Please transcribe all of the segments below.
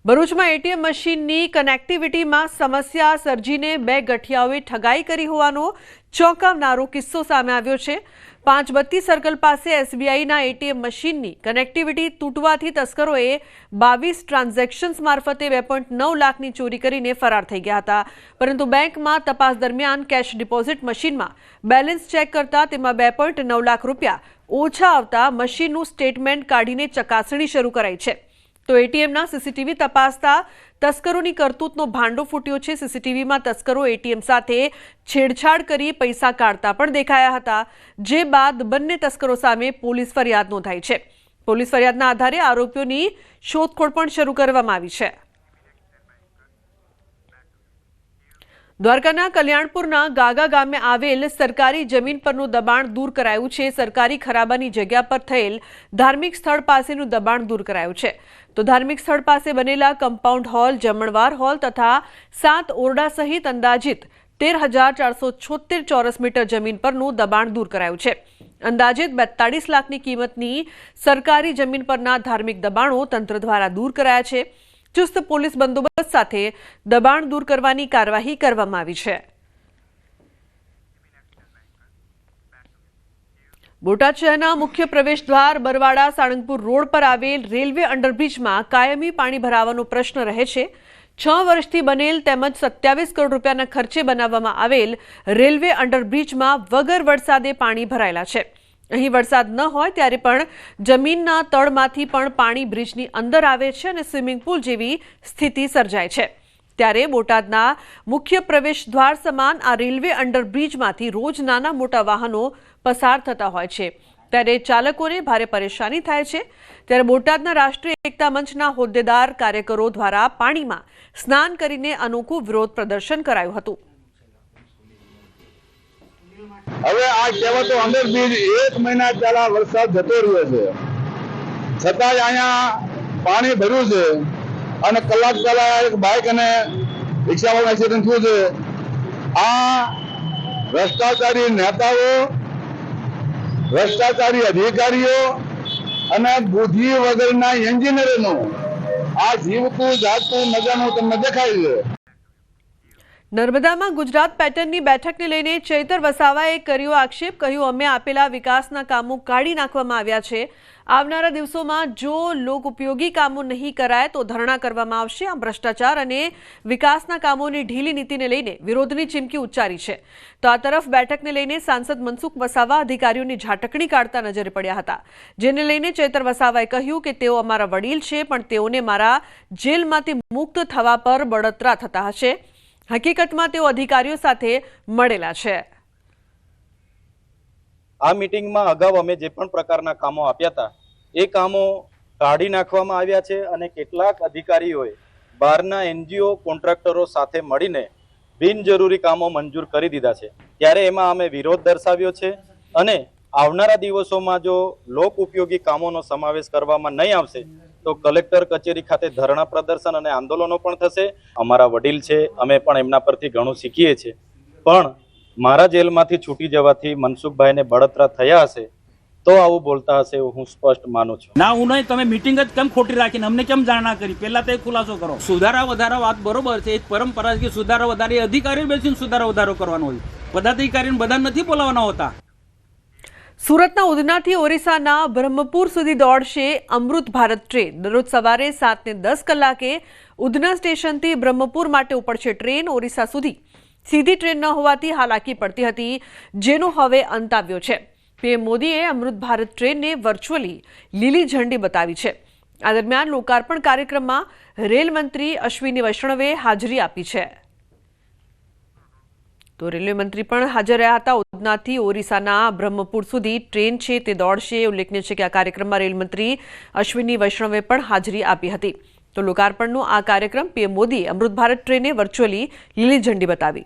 ભરૂચમાં એટીએમ મશીનની કનેક્ટિવિટીમાં સમસ્યા સર્જીને બે ગઠિયાઓએ ઠગાઈ કરી હોવાનો ચોંકાવનારો કિસ્સો સામે આવ્યો છે। 532 સર્કલ પાસે એસબીઆઈના એટીએમ મશીનની કનેક્ટિવિટી તૂટવાથી તસ્કરોએ 22 ટ્રાન્ઝેક્શન્સ મારફતે 2.9 લાખની ચોરી કરીને ફરાર થઈ ગયા હતા। પરંતુ બેંકમાં તપાસ દરમિયાન કેશ ડિપોઝિટ મશીનમાં બેલેન્સ ચેક કરતા તેમાં 2.9 લાખ રૂપિયા ઓછા આવતા મશીનનું સ્ટેટમેન્ટ કાઢીને ચકાસણી શરૂ કરાઈ છે। तो एटीएमना सीसीटीवी तपासता तस्करोनी करतूतनो भांडो फूट्यो छे। सीसीटीवीमां तस्करो एटीएम साथे छेड़छाड़ करी पैसा काढता पण देखाया हता, जे बाद बंने तस्करो सामे पोलीस फरियाद नोंधाई छे। पोलीस फरियादना आधारे आरोपीओनी शोधखोळ पण शरू करवामां आवी छे। द्वारकाना कल्याणपुરના ગાગા ગામે આવેલ સરકારી જમીન પરનું દબાણ દૂર કરાયું છે। સરકારી ખરાબાની જગ્યા પર થયેલ ધાર્મિક સ્થળ પાસેનું દબાણ દૂર કરાયું છે। તો ધાર્મિક સ્થળ પાસે બનેલા કમ્પાઉન્ડ હોલ, જમણવાર હોલ તથા 7 ઓરડા સહિત અંદાજિત 13,476 ચોરસ મીટર જમીન પરનું દબાણ દૂર કરાયું છે। અંદાજિત 42 લાખની કિંમતની સરકારી જમીન પરના ધાર્મિક દબાણો તંત્ર દ્વારા દૂર કરાયા છે। चुस्त पोलीस बंदोबस्त साथे दबाण दूर करवानी कार्यवाही करवामां आवी छे। बोटाद शहरना मुख्य प्रवेश द्वार बरवाड़ा साळंगपुर रोड पर आवेल रेलवे अंडरब्रिज में कायमी पाणी भरावानो प्रश्न रहे छे। 6 वर्षथी बनेल तेमज 27 करोड़ रूपियाना खर्चे बनाववामां आवेल रेलवे अंडरब्रिज में वगर वरसादे पाणी भरायेला छे। અહીં વરસાદ ન હોય ત્યારે પણ જમીનના તળમાંથી પણ પાણી બ્રિજની અંદર આવે છે અને સ્વિમિંગ પૂલ જેવી સ્થિતિ સર્જાય છે। ત્યારે બોટાદના મુખ્ય પ્રવેશ દ્વાર સમાન આ રેલવે અંડરબ્રિજમાંથી રોજ નાના મોટા વાહનો પસાર થતા હોય છે, ત્યારે ચાલકોને ભારે પરેશાની થાય છે। ત્યારે બોટાદના રાષ્ટ્રીય એકતા મંચના હોદ્દેદાર કાર્યકરો દ્વારા પાણીમાં સ્નાન કરીને અનોખું વિરોધ પ્રદર્શન કરાયું હતું। હવે આ કહેવાતો અંડરબ્રિજ 1 મહિના પહેલા વરસાદ જતો રહ્યો છે, છતાં અહીંયા પાણી ભર્યું છે અને કલાક પહેલા એક બાઇક અને રિક્ષાવાળાનું એક્સિડન્ટ થયું છે। આ ભ્રષ્ટાચારી નેતાઓ, ભ્રષ્ટાચારી અધિકારીઓ અને બુદ્ધિ વગરના એન્જિનિયરોનું આ જીવતું જાગતું નજારું તમને દેખાય છે। નર્મદામાં ગુજરાત પેટર્નની બેઠકને લઈને ચૈતર વસાવાએ કર્યો આક્ષેપ। કહ્યું, અમે આપેલા વિકાસના કામો કાઢી નાખવામાં આવ્યા છે। આવનારા દિવસોમાં જો લોક ઉપયોગી કામો નહીં કરાય તો ધરણા કરવામાં આવશે। આ ભ્રષ્ટાચાર અને વિકાસના કામોની ઢીલી નીતિને લઈને વિરોધની ચીમકી ઉચ્ચારી છે। તો આ તરફ બેઠકને લઈને સાંસદ મનસુખ વસાવા અધિકારીઓની ઝાટકણી કાઢતા નજરે પડ્યા હતા, જેને લઈને ચૈતર વસાવાએ કહ્યું કે તેઓ અમારા વડીલ છે, પણ તેઓને મારા જેલમાંથી મુક્ત થવા પર બળતરા થતા હશે। હકીકતમાં તેઓ અધિકારીઓ સાથે મળેલા છે। આ મીટિંગમાં અગાઉ અમે જે પણ પ્રકારના કામો આપ્યા હતા એ કામો કાઢી નાખવામાં આવ્યા છે અને કેટલાક અધિકારીઓએ બહારના એનજીઓ કોન્ટ્રાક્ટરો સાથે મળીને બિનજરૂરી કામો મંજૂર કરી દીધા છે। ત્યારે એમાં અમે વિરોધ દર્શાવ્યો છે અને આવનારા દિવસોમાં જો લોક ઉપયોગી કામોનો સમાવેશ કરવામાં નહીં આવશે તો કલેક્ટર કચેરી ખાતે ધરણા પ્રદર્શન અને આંદોલનો પણ થશે। અમારા વડીલ છે, અમે પણ એમના પરથી ઘણું શીખીએ છીએ, પણ મારા જેલમાંથી છૂટી જવાથી મનસુખભાઈને બળતરા થયા હશે તો આવું બોલતા હશે એવું હું સ્પષ્ટ માનું છું। ના, હું નહીં, તમે મીટિંગ જ કેમ ખોટી રાખીને અમને કેમ જાણ ના કરી? પહેલા તો એક ખુલાસો કરો। સુધારા વધારા વાત બરોબર છે, એક પરંપરા છે કે સુધારા વધારે અધિકારીઓ બેસીને સુધારા વધારો કરવાનો હોય, પદાધિકારીને બધા નથી બોલાવવાના હોતા। સુરતના ઉધનાથી ઓરિસ્સાના બ્રહ્મપુર સુધી દોડશે અમૃત ભારત ટ્રેન। દરરોજ સવારે 7:10 કલાકે ઉધના સ્ટેશનથી બ્રહ્મપુર માટે ઉપડશે ટ્રેન। ઓરિસ્સા સુધી સીધી ટ્રેન ન હોવાથી હાલાકી પડતી હતી, જેનો હવે અંત આવ્યો છે। પીએમ મોદીએ અમૃત ભારત ટ્રેનને વર્ચ્યુઅલી લીલી ઝંડી બતાવી છે। આ દરમિયાન લોકાર્પણ કાર્યક્રમમાં રેલ મંત્રી અશ્વિની વૈષ્ણવે હાજરી આપી છે। તો રેલવે મંત્રી પણ હાજર રહ્યા હતા। ઉધનાથી ઓરિસ્સાના બ્રહ્મપુર સુધી ટ્રેન છે તે દોડશે। ઉલ્લેખનીય છે કે આ કાર્યક્રમમાં રેલ મંત્રી અશ્વિની વૈષ્ણવે પણ હાજરી આપી હતી। તો લોકાર્પણનો આ કાર્યક્રમ પીએમ મોદીએ અમૃત ભારત ટ્રેને વર્ચ્યુઅલી લીલી ઝંડી બતાવી।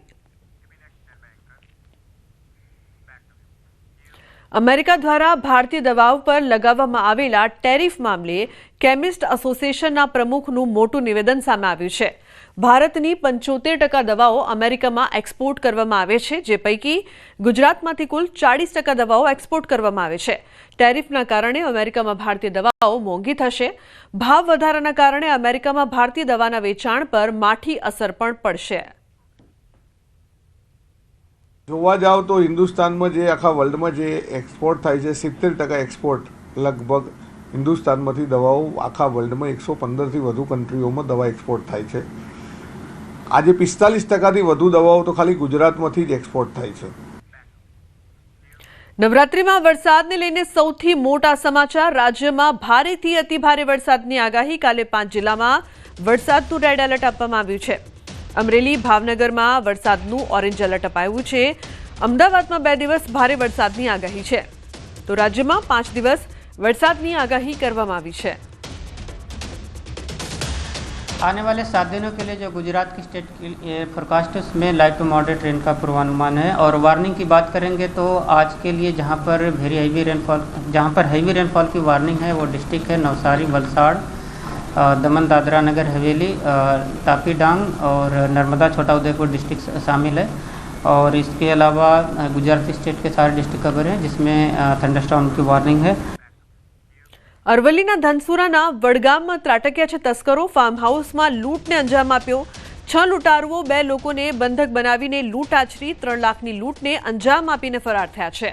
અમેરિકા દ્વારા ભારતીય દવાઓ પર લગાવવામાં આવેલા ટેરિફ મામલે કેમિસ્ટ એસોસિએશનના પ્રમુખનું મોટું નિવેદન સામે આવ્યું છે. ભારતની 75% દવાઓ અમેરિકામાં એક્સપોર્ટ કરવામાં આવે છે, જે પૈકી ગુજરાતમાંથી કુલ 40% દવાઓ એક્સપોર્ટ કરવામાં આવે છે. ટેરિફના કારણે અમેરિકામાં ભારતીય દવાઓ મોંઘી થશે. ભાવ વધારાના કારણે અમેરિકામાં ભારતીય દવાના વેચાણ પર માઠી અસર પણ પડશે. જોવા જાવ તો હિન્દુસ્તાનમાં જે આખા વર્લ્ડમાં જે એક્સપોર્ટ થાય છે 70% એક્સપોર્ટ લગભગ હિન્દુસ્તાનમાંથી દવાઓ આખા વર્લ્ડમાં 115થી વધુ કન્ટ્રીઓમાં દવા એક્સપોર્ટ થાય છે. આજે 45%થી વધુ દવાઓ તો ખાલી ગુજરાતમાંથી જ એક્સપોર્ટ થાય છે. નવરાત્રીમાં વરસાદને લઈને સૌથી મોટા સમાચાર. રાજ્યમાં ભારેથી અતિભારે વરસાદની આગાહી. કાલે 5 જિલ્લામાં વરસાદનું રેડ એલર્ટ આપવામાં આવ્યું છે. અમરેલી, ભાવનગરમાં વરસાદનું ઓરેન્જ એલર્ટ અપાયું છે. અમદાવાદમાં 2 દિવસ ભારે વરસાદની આગાહી છે. તો રાજ્યમાં 5 દિવસ વરસાદની આગાહી કરવામાં આવી છે. आने वाले 7 दिनों के लिए जो गुजरात की स्टेट की फोरकास्ट है उसमें लाइट टू मॉडरेट रेन का पूर्वानुमान है. और वार्निंग की बात करेंगे तो आज के लिए जहां पर हैवी रेनफॉल की वार्निंग है वो डिस्ट्रिक्ट है नवसारी, वलसाड़, दमन दादरा नगर हवेली, तापी डांग और नर्मदा छोटा उदयपुर डिस्ट्रिक्ट शामिल है. और इसके अलावा गुजरात स्टेट के सारे डिस्ट्रिक्ट कवर हैं जिसमें थंडरस्टॉर्म की वार्निंग है. અરવલ્લીના ધનસુરાના વડગામમાં ત્રાટક્યા છે તસ્કરો. ફાર્મ હાઉસમાં લૂંટને અંજામ આપ્યો. 6 લૂંટારુઓ 2 લોકોને બંધક બનાવીને લૂંટ આચરી 3 લાખની લૂંટને અંજામ આપીને ફરાર થયા છે.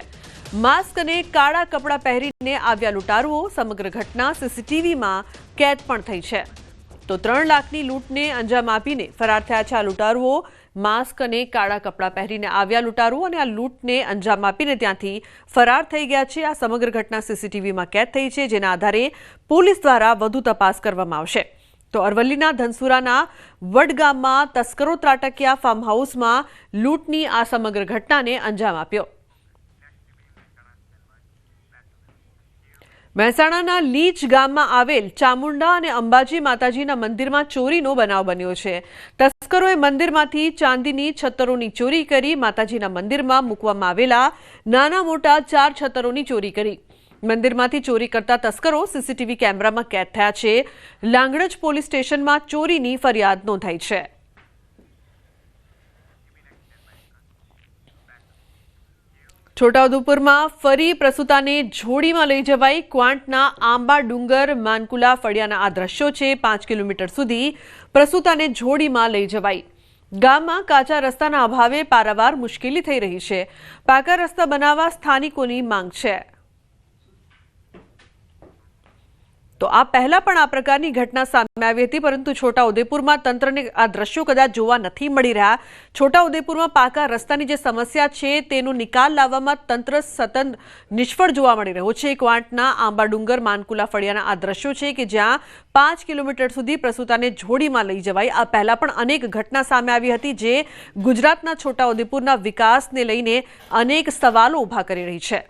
માસ્ક અને કાળા કપડાં પહેરીને આવ્યા લૂંટારુઓ. સમગ્ર ઘટના સીસીટીવીમાં કેદ પણ થઈ છે. તો 3 લાખની લૂંટને અંજામ આપીને ફરાર થયા છે આ લૂંટારુઓ. માસ્ક અને કાળા કપડાં પહેરીને આવ્યા લૂંટારુઓ અને આ લૂંટને અંજામ આપીને ત્યાંથી ફરાર થઈ ગયા છે. આ સમગ્ર ઘટના સીસીટીવીમાં કેદ થઈ છે, જેના આધારે પોલીસ દ્વારા વધુ તપાસ કરવામાં આવશે. તો અરવલ્લીના ધનસુરાના વડગામમાં તસ્કરો ત્રાટક્યા. ફાર્મ હાઉસમાં લૂંટની આ સમગ્ર ઘટનાને અંજામ આપ્યો. મહેસાણાના લીચ ગામમાં આવેલ ચામુંડા અને અંબાજી માતાજીના મંદિરમાં ચોરીનો બનાવ બન્યો છે. તસ્કરોએ મંદિરમાંથી ચાંદીની છતરોની ચોરી કરી માતાજીના મંદિરમાં મૂકવામાં આવેલા નાના મોટા 4 છતરોની ચોરી કરી. મંદિરમાંથી ચોરી કરતા તસ્કરો સીસીટીવી કેમેરામાં કેદ થયા છે. લાંગણજ પોલીસ સ્ટેશનમાં ચોરીની ફરિયાદ નોંધાઈ છે. છોટાઉદેપુરમાં ફરી પ્રસૂતાને જોડીમાં લઈ જવાઈ. ક્વાંટના આંબા ડુંગર માનકુલા ફળિયાના આ દ્રશ્યો છે. 5 કિલોમીટર સુધી પ્રસૂતાને જોડીમાં લઈ જવાઈ. ગામમાં કાચા રસ્તાના અભાવે પારાવાર મુશ્કેલી થઈ રહી છે. પાકા રસ્તા બનાવવા સ્થાનિકોની માંગ છે. તો આ પહેલા પણ આ પ્રકારની ઘટના સામે આવી હતી, પરંતુ છોટાઉદેપુરમાં તંત્રને આ દ્રશ્યો કદાચ જોવા નથી મળી રહ્યા. છોટાઉદેપુરમાં પાકા રસ્તાની જે સમસ્યા છે તેનો નિકાલ લાવવામાં તંત્ર સતત નિષ્ફળ જોવા મળી રહ્યો છે. ક્વાંટના આંબા ડુંગર માનકુલા ફળિયાના આ દ્રશ્યો છે કે જ્યાં 5 કિલોમીટર સુધી પ્રસૂતાને જોડીમાં લઈ જવાય. આ પહેલા પણ અનેક ઘટના સામે આવી હતી, જે ગુજરાતના છોટાઉદેપુરના વિકાસને લઈને અનેક સવાલો ઊભા કરી રહી છે.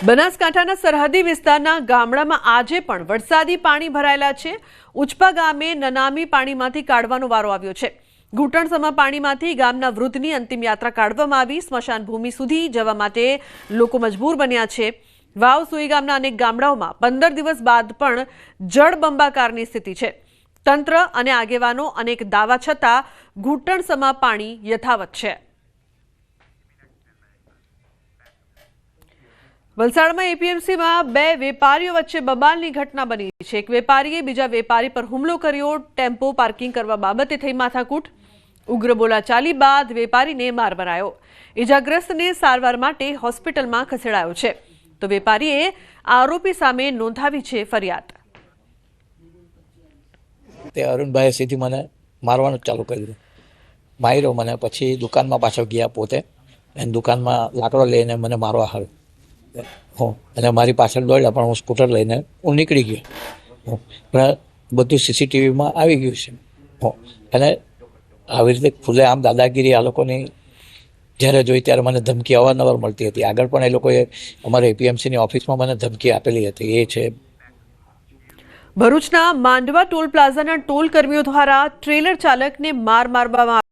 બનાસકાંઠાના સરહદી વિસ્તારના ગામડામાં આજે પણ વરસાદી પાણી ભરાયેલા છે. ઉચપા ગામે નનામી પાણીમાંથી કાઢવાનો વારો આવ્યો છે. ઘૂંટણસમા પાણીમાંથી ગામના વૃદ્ધની અંતિમ યાત્રા કાઢવામાં આવી. સ્મશાન ભૂમિ સુધી જવા માટે લોકો મજબૂર બન્યા છે. વાવ સુઈ ગામના અનેક ગામડાઓમાં 15 દિવસ બાદ પણ જળબંબાકારની સ્થિતિ છે. તંત્ર અને આગેવાનો અનેક દાવા છતાં ઘૂંટણસમા પાણી યથાવત છે. વલસાડમાં એપીએમસીમાં 2 વેપારીઓ વચ્ચે બબાલની ઘટના બની છે. એક વેપારીએ બીજા વેપારી પર હુમલો કર્યો. ટેમ્પો પાર્કિંગ કરવા બાબતે થઈ માથાકૂટ. ઉગ્ર બોલાચાલી બાદ વેપારીને માર મરાયો. ઇજાગ્રસ્તને સારવાર માટે હોસ્પિટલમાં ખસેડાયો છે. તો વેપારીએ આરોપી સામે નોંધાવી છે ફરિયાદ. તે અરુણભાઈએ સીધી મને મારવાનું ચાલુ કર્યું. માર્યો મને, પછી દુકાનમાં પાછો ગયા પોતે, અને દુકાનમાં લાકડો લઈને મને મારવા આવ્યો. અને મારી પાછળ દોડ્યા, પણ હું સ્કૂટર લઈને હું નીકળી ગયો. પણ બધું સીસીટીવીમાં આવી ગયું છે. અને આવી રીતે ખુલ્લેઆમ દાદાગીરી આ લોકોની જ્યારે જોઈ ત્યારે મને ધમકી અવારનવાર મળતી હતી. આગળ પણ એ લોકોએ અમારે એપીએમસીની ઓફિસમાં મને ધમકી આપેલી હતી. એ છે ભરૂચના માંડવા ટોલ પ્લાઝાના ટોલ કર્મીઓ દ્વારા ટ્રેલર ચાલકને મારવામાં